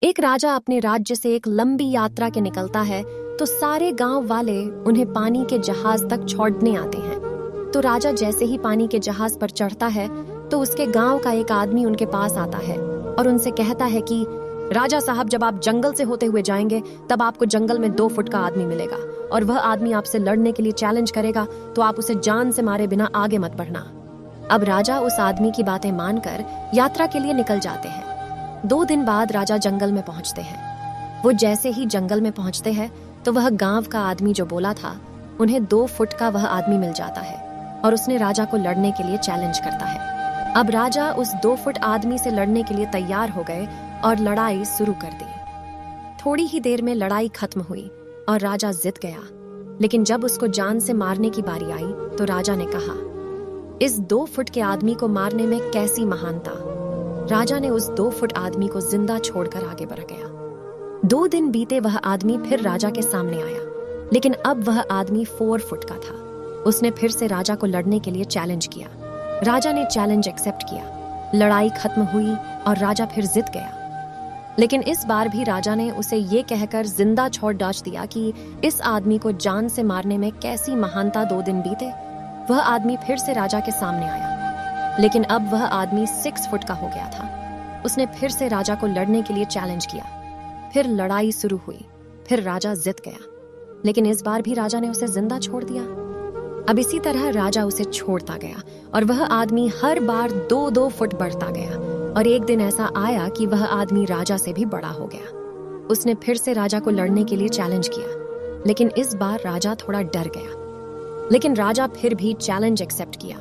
एक राजा अपने राज्य से एक लंबी यात्रा के निकलता है तो सारे गांव वाले उन्हें पानी के जहाज तक छोड़ने आते हैं। तो राजा जैसे ही पानी के जहाज पर चढ़ता है तो उसके गांव का एक आदमी उनके पास आता है और उनसे कहता है कि राजा साहब, जब आप जंगल से होते हुए जाएंगे तब आपको जंगल में 2 फुट का आदमी मिलेगा और वह आदमी आपसे लड़ने के लिए चैलेंज करेगा, तो आप उसे जान से मारे बिना आगे मत बढ़ना। अब राजा उस आदमी की बातें मानकर यात्रा के लिए निकल जाते हैं। 2 दिन बाद राजा जंगल में पहुंचते हैं। वो जैसे ही जंगल में पहुंचते हैं तो वह गांव का आदमी जो बोला था, उन्हें 2 फुट का वह आदमी मिल जाता है और उसने राजा को लड़ने के लिए चैलेंज करता है। अब राजा उस 2 फुट आदमी से लड़ने के लिए तैयार हो गए और लड़ाई शुरू कर दी। थोड़ी ही देर में लड़ाई खत्म हुई और राजा जीत गया। लेकिन जब उसको जान से मारने की बारी आई तो राजा ने कहा, इस 2 फुट के आदमी को मारने में कैसी महानता। राजा ने उस 2 फुट आदमी को जिंदा छोड़कर आगे बढ़ गया। 2 दिन बीते, वह आदमी फिर राजा के सामने आया, लेकिन अब वह आदमी 4 फुट का था। उसने फिर से राजा को लड़ने के लिए चैलेंज किया। राजा ने चैलेंज एक्सेप्ट किया। लड़ाई खत्म हुई और राजा फिर जीत गया। लेकिन इस बार भी राजा ने उसे ये कहकर जिंदा छोड़ डाच दिया कि इस आदमी को जान से मारने में कैसी महानता। 2 दिन बीते, वह आदमी फिर से राजा के सामने आया, लेकिन अब वह आदमी 6 फुट का हो गया था। उसने फिर से राजा को लड़ने के लिए चैलेंज किया। फिर लड़ाई शुरू हुई। फिर राजा जीत गया, लेकिन इस बार भी राजा ने उसे जिंदा छोड़ दिया। अब इसी तरह राजा उसे छोड़ता गया और वह आदमी हर बार 2-2 फुट बढ़ता गया और एक दिन ऐसा आया कि वह आदमी राजा से भी बड़ा हो गया। उसने फिर से राजा को लड़ने के लिए चैलेंज किया, लेकिन इस बार राजा थोड़ा डर गया। लेकिन राजा फिर भी चैलेंज एक्सेप्ट किया।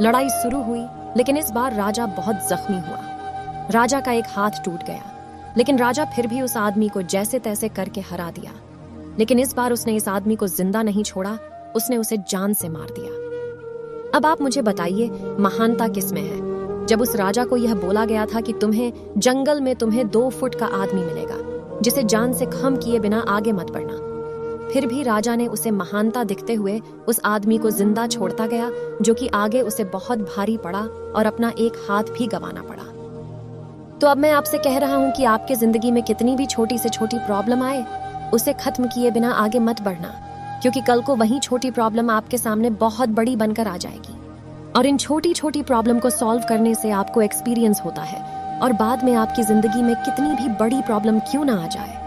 लड़ाई शुरू हुई, लेकिन इस बार राजा बहुत जख्मी हुआ। राजा का एक हाथ टूट गया, लेकिन राजा फिर भी उस आदमी को जैसे तैसे करके हरा दिया। लेकिन इस बार उसने इस आदमी को जिंदा नहीं छोड़ा, उसने उसे जान से मार दिया। अब आप मुझे बताइए, महानता किस में है? जब उस राजा को यह बोला गया था कि जंगल में तुम्हें 2 फुट का आदमी मिलेगा जिसे जान से खम किए बिना आगे मत बढ़ना, फिर भी राजा ने उसे महानता दिखते हुए उस आदमी को जिंदा छोड़ता गया, जो कि आगे उसे बहुत भारी पड़ा और अपना एक हाथ भी गंवाना पड़ा। तो अब मैं आपसे कह रहा हूं कि आपके जिंदगी में कितनी भी छोटी से छोटी प्रॉब्लम आए, उसे खत्म किए बिना आगे मत बढ़ना, क्योंकि कल को वही छोटी प्रॉब्लम आपके सामने बहुत बड़ी बनकर आ जाएगी। और इन छोटी छोटी प्रॉब्लम को सॉल्व करने से आपको एक्सपीरियंस होता है और बाद में आपकी जिंदगी में कितनी भी बड़ी प्रॉब्लम क्यों ना आ जाए,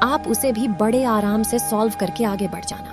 आप उसे भी बड़े आराम से सॉल्व करके आगे बढ़ जाना।